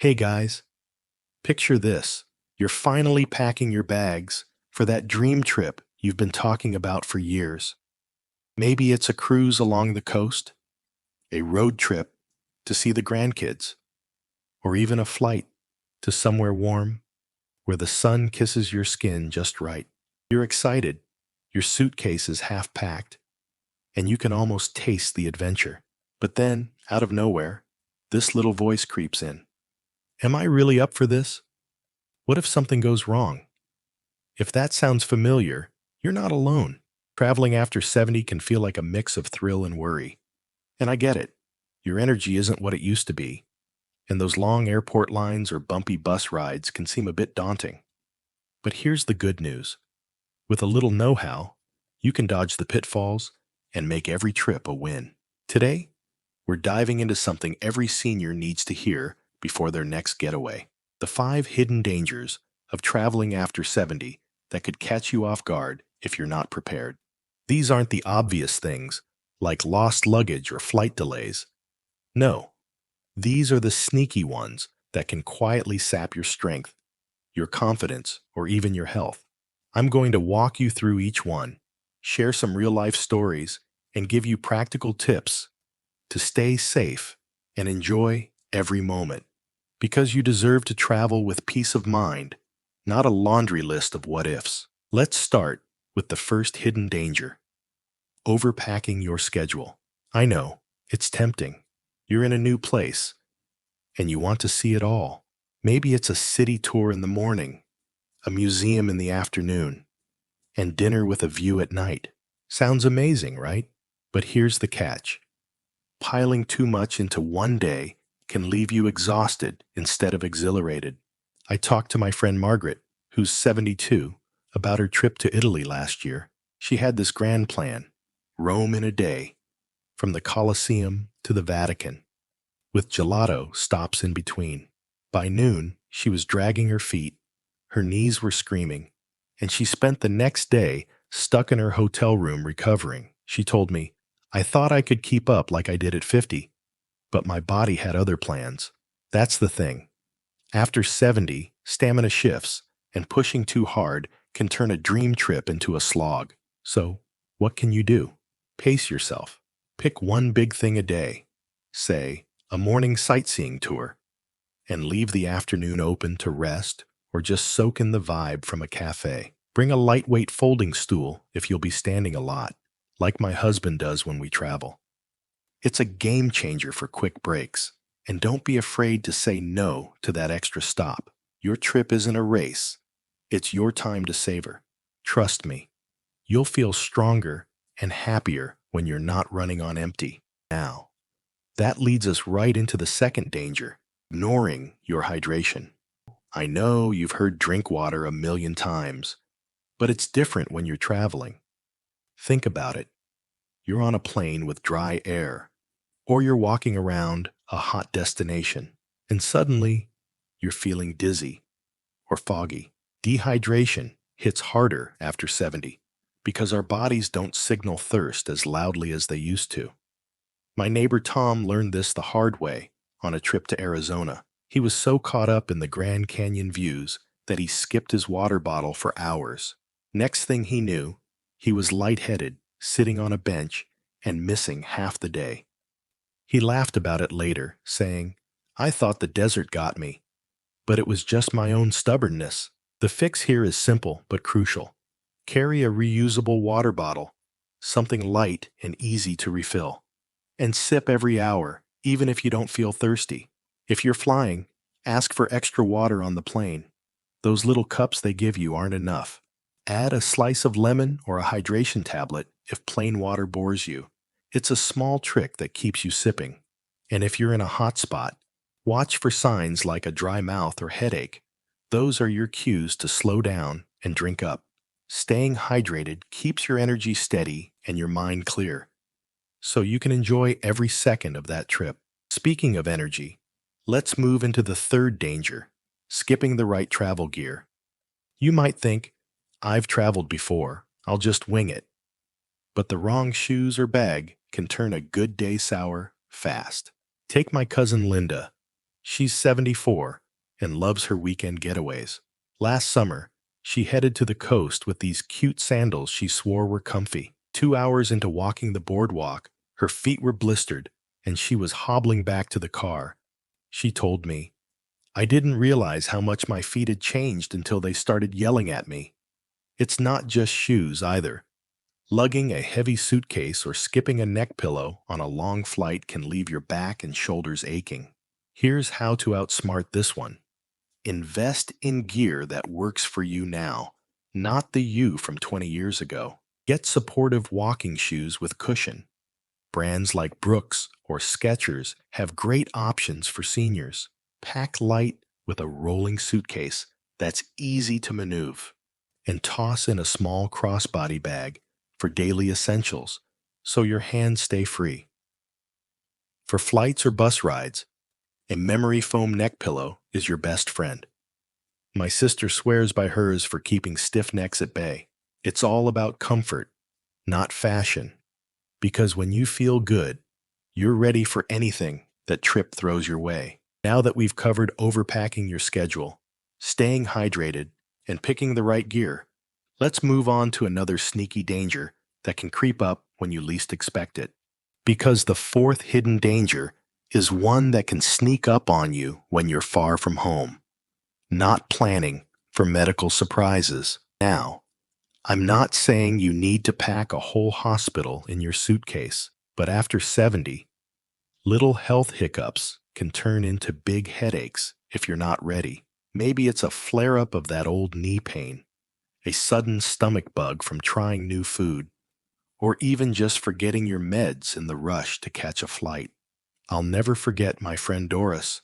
Hey guys, picture this. You're finally packing your bags for that dream trip you've been talking about for years. Maybe it's a cruise along the coast, a road trip to see the grandkids, or even a flight to somewhere warm where the sun kisses your skin just right. You're excited, your suitcase is half packed, and you can almost taste the adventure. But then, out of nowhere, this little voice creeps in. Am I really up for this? What if something goes wrong? If that sounds familiar, you're not alone. Traveling after 70 can feel like a mix of thrill and worry. And I get it. Your energy isn't what it used to be, and those long airport lines or bumpy bus rides can seem a bit daunting. But here's the good news. With a little know-how, you can dodge the pitfalls and make every trip a win. Today, we're diving into something every senior needs to hear before their next getaway. The 5 hidden dangers of traveling after 70 that could catch you off guard if you're not prepared. These aren't the obvious things, like lost luggage or flight delays. No, these are the sneaky ones that can quietly sap your strength, your confidence, or even your health. I'm going to walk you through each one, share some real-life stories, and give you practical tips to stay safe and enjoy every moment. Because you deserve to travel with peace of mind, not a laundry list of what-ifs. Let's start with the first hidden danger: overpacking your schedule. I know, it's tempting. You're in a new place, and you want to see it all. Maybe it's a city tour in the morning, a museum in the afternoon, and dinner with a view at night. Sounds amazing, right? But here's the catch. Piling too much into one day can leave you exhausted instead of exhilarated. I talked to my friend Margaret, who's 72, about her trip to Italy last year. She had this grand plan: Rome in a day, from the Colosseum to the Vatican, with gelato stops in between. By noon, she was dragging her feet, her knees were screaming, and she spent the next day stuck in her hotel room recovering. She told me, "I thought I could keep up like I did at 50, but my body had other plans." That's the thing. After 70, stamina shifts, and pushing too hard can turn a dream trip into a slog. So, what can you do? Pace yourself. Pick one big thing a day, say, a morning sightseeing tour, and leave the afternoon open to rest or just soak in the vibe from a cafe. Bring a lightweight folding stool if you'll be standing a lot, like my husband does when we travel. It's a game changer for quick breaks. And don't be afraid to say no to that extra stop. Your trip isn't a race. It's your time to savor. Trust me, you'll feel stronger and happier when you're not running on empty. Now, that leads us right into the second danger: ignoring your hydration. I know you've heard drink water a million times, but it's different when you're traveling. Think about it. You're on a plane with dry air, or you're walking around a hot destination, and suddenly you're feeling dizzy or foggy. Dehydration hits harder after 70 because our bodies don't signal thirst as loudly as they used to. My neighbor Tom learned this the hard way on a trip to Arizona. He was so caught up in the Grand Canyon views that he skipped his water bottle for hours. Next thing he knew, he was lightheaded, sitting on a bench, and missing half the day. He laughed about it later, saying, "I thought the desert got me, but it was just my own stubbornness." The fix here is simple but crucial. Carry a reusable water bottle, something light and easy to refill, and sip every hour, even if you don't feel thirsty. If you're flying, ask for extra water on the plane. Those little cups they give you aren't enough. Add a slice of lemon or a hydration tablet if plain water bores you. It's a small trick that keeps you sipping. And if you're in a hot spot, watch for signs like a dry mouth or headache. Those are your cues to slow down and drink up. Staying hydrated keeps your energy steady and your mind clear, so you can enjoy every second of that trip. Speaking of energy, let's move into the third danger: skipping the right travel gear. You might think, "I've traveled before, I'll just wing it." But the wrong shoes or bag can turn a good day sour fast. Take my cousin Linda. She's 74 and loves her weekend getaways. Last summer, she headed to the coast with these cute sandals she swore were comfy. 2 hours into walking the boardwalk, her feet were blistered and she was hobbling back to the car. She told me, "I didn't realize how much my feet had changed until they started yelling at me." It's not just shoes either. Lugging a heavy suitcase or skipping a neck pillow on a long flight can leave your back and shoulders aching. Here's how to outsmart this one. Invest in gear that works for you now, not the you from 20 years ago. Get supportive walking shoes with cushion. Brands like Brooks or Skechers have great options for seniors. Pack light with a rolling suitcase that's easy to maneuver, and toss in a small crossbody bag for daily essentials so your hands stay free. For flights or bus rides, a memory foam neck pillow is your best friend. My sister swears by hers for keeping stiff necks at bay. It's all about comfort, not fashion. Because when you feel good, you're ready for anything that trip throws your way. Now that we've covered overpacking your schedule, staying hydrated, and picking the right gear, let's move on to another sneaky danger that can creep up when you least expect it. Because the fourth hidden danger is one that can sneak up on you when you're far from home. Not planning for medical surprises. Now, I'm not saying you need to pack a whole hospital in your suitcase, but after 70, little health hiccups can turn into big headaches if you're not ready. Maybe it's a flare-up of that old knee pain, a sudden stomach bug from trying new food, or even just forgetting your meds in the rush to catch a flight. I'll never forget my friend Doris.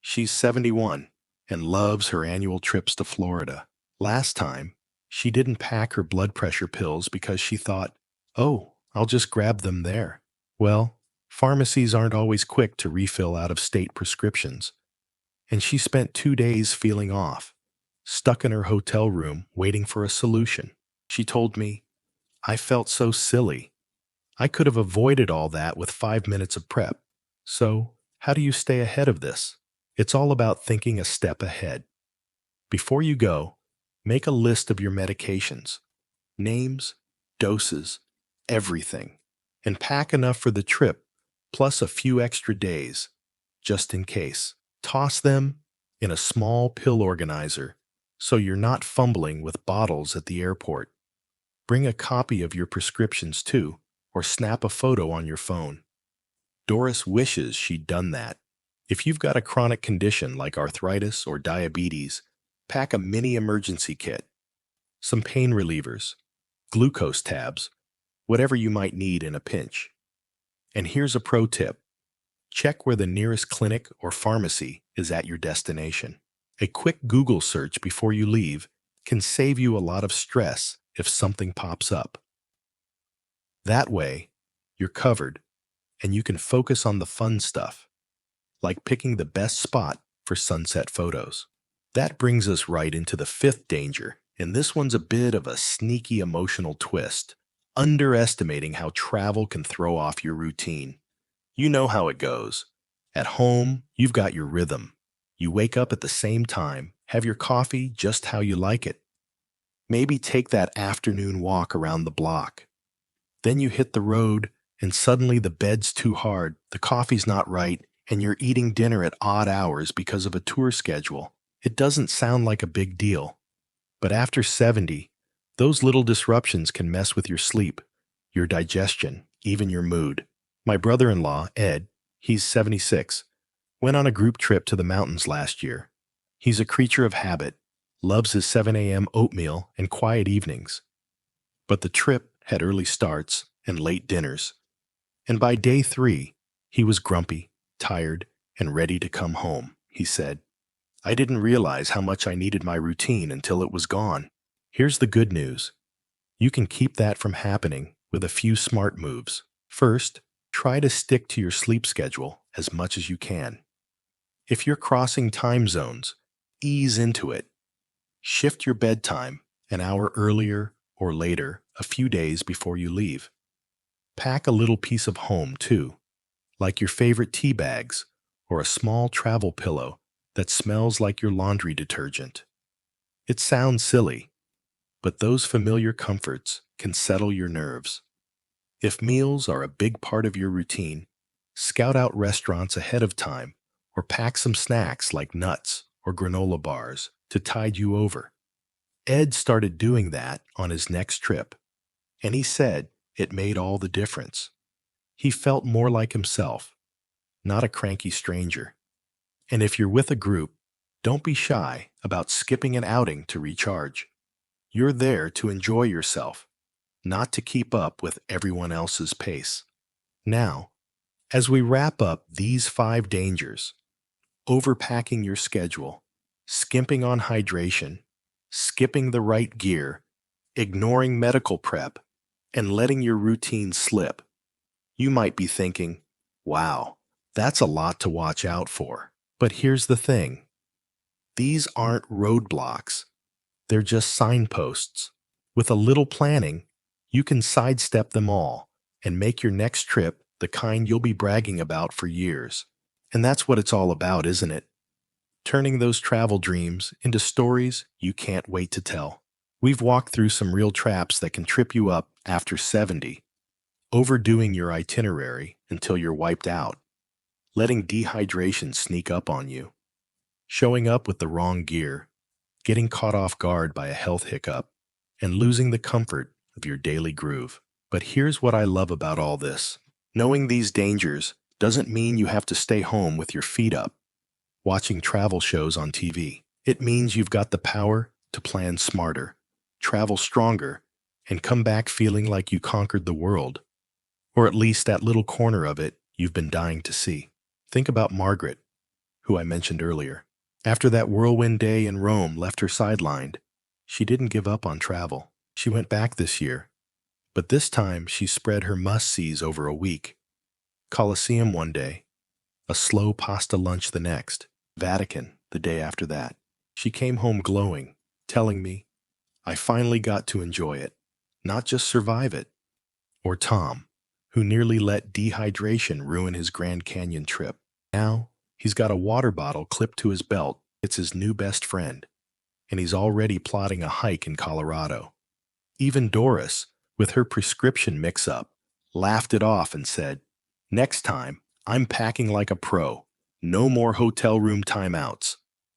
She's 71 and loves her annual trips to Florida. Last time, she didn't pack her blood pressure pills because she thought, "Oh, I'll just grab them there." Well, pharmacies aren't always quick to refill out-of-state prescriptions, and she spent 2 days feeling off, stuck in her hotel room waiting for a solution. She told me, "I felt so silly. I could have avoided all that with 5 minutes of prep." So, how do you stay ahead of this? It's all about thinking a step ahead. Before you go, make a list of your medications, names, doses, everything, and pack enough for the trip, plus a few extra days, just in case. Toss them in a small pill organizer so you're not fumbling with bottles at the airport. Bring a copy of your prescriptions too, or snap a photo on your phone. Doris wishes she'd done that. If you've got a chronic condition like arthritis or diabetes, pack a mini emergency kit, some pain relievers, glucose tabs, whatever you might need in a pinch. And here's a pro tip. Check where the nearest clinic or pharmacy is at your destination. A quick Google search before you leave can save you a lot of stress if something pops up. That way, you're covered, and you can focus on the fun stuff, like picking the best spot for sunset photos. That brings us right into the fifth danger, and this one's a bit of a sneaky emotional twist, underestimating how travel can throw off your routine. You know how it goes. At home, you've got your rhythm. You wake up at the same time, have your coffee just how you like it. Maybe take that afternoon walk around the block. Then you hit the road, and suddenly the bed's too hard, the coffee's not right, and you're eating dinner at odd hours because of a tour schedule. It doesn't sound like a big deal. But after 70, those little disruptions can mess with your sleep, your digestion, even your mood. My brother-in-law, Ed, he's 76, went on a group trip to the mountains last year. He's a creature of habit, loves his 7 a.m. oatmeal and quiet evenings. But the trip had early starts and late dinners. And by day 3, he was grumpy, tired, and ready to come home, he said. "I didn't realize how much I needed my routine until it was gone." Here's the good news. You can keep that from happening with a few smart moves. First, try to stick to your sleep schedule as much as you can. If you're crossing time zones, ease into it. Shift your bedtime an hour earlier or later a few days before you leave. Pack a little piece of home, too, like your favorite tea bags or a small travel pillow that smells like your laundry detergent. It sounds silly, but those familiar comforts can settle your nerves. If meals are a big part of your routine, scout out restaurants ahead of time or pack some snacks like nuts or granola bars to tide you over. Ed started doing that on his next trip, and he said it made all the difference. He felt more like himself, not a cranky stranger. And if you're with a group, don't be shy about skipping an outing to recharge. You're there to enjoy yourself, not to keep up with everyone else's pace. Now, as we wrap up these 5 dangers, overpacking your schedule, skimping on hydration, skipping the right gear, ignoring medical prep, and letting your routine slip, you might be thinking, wow, that's a lot to watch out for. But here's the thing. These aren't roadblocks. They're just signposts. With a little planning, you can sidestep them all and make your next trip the kind you'll be bragging about for years. And that's what it's all about, isn't it? Turning those travel dreams into stories you can't wait to tell. We've walked through some real traps that can trip you up after 70. Overdoing your itinerary until you're wiped out. Letting dehydration sneak up on you. Showing up with the wrong gear. Getting caught off guard by a health hiccup. And losing the comfort of your daily groove. But here's what I love about all this. Knowing these dangers doesn't mean you have to stay home with your feet up, watching travel shows on TV. It means you've got the power to plan smarter, travel stronger, and come back feeling like you conquered the world. Or at least that little corner of it you've been dying to see. Think about Margaret, who I mentioned earlier. After that whirlwind day in Rome left her sidelined, she didn't give up on travel. She went back this year, but this time she spread her must-sees over a week. Colosseum one day, a slow pasta lunch the next, Vatican the day after that. She came home glowing, telling me, I finally got to enjoy it, not just survive it. Or Tom, who nearly let dehydration ruin his Grand Canyon trip. Now, he's got a water bottle clipped to his belt. It's his new best friend, and he's already plotting a hike in Colorado. Even Doris, with her prescription mix-up, laughed it off and said, next time, I'm packing like a pro. No more hotel room timeouts.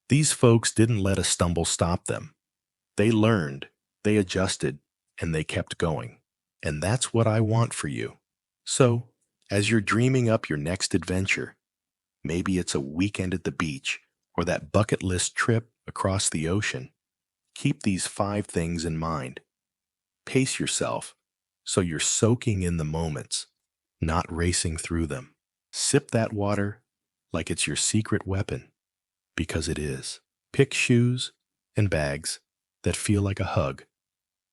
These folks didn't let a stumble stop them. They learned, they adjusted, and they kept going. And that's what I want for you. So, as you're dreaming up your next adventure, maybe it's a weekend at the beach or that bucket list trip across the ocean, keep these 5 things in mind. Pace yourself so you're soaking in the moments, not racing through them. Sip that water like it's your secret weapon, because it is. Pick shoes and bags that feel like a hug,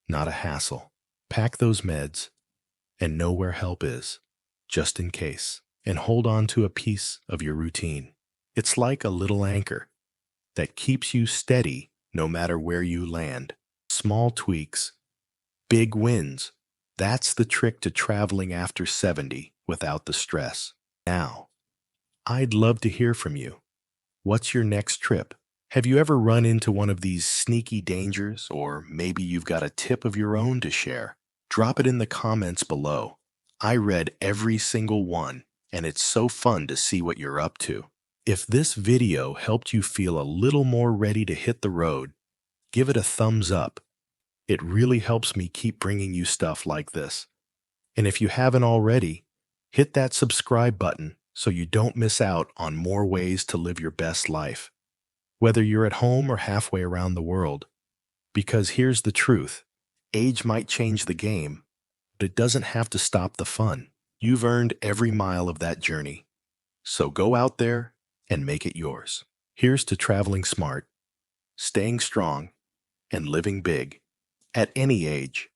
not a hassle. Pack those meds and know where help is, just in case. And hold on to a piece of your routine. It's like a little anchor that keeps you steady no matter where you land. Small tweaks, big wins. That's the trick to traveling after 70 without the stress. Now, I'd love to hear from you. What's your next trip? Have you ever run into one of these sneaky dangers, or maybe you've got a tip of your own to share? Drop it in the comments below. I read every single one, and it's so fun to see what you're up to. If this video helped you feel a little more ready to hit the road, give it a thumbs up. It really helps me keep bringing you stuff like this. And if you haven't already, hit that subscribe button so you don't miss out on more ways to live your best life, whether you're at home or halfway around the world. Because here's the truth, age might change the game, but it doesn't have to stop the fun. You've earned every mile of that journey. So go out there and make it yours. Here's to traveling smart, staying strong, and living big at any age.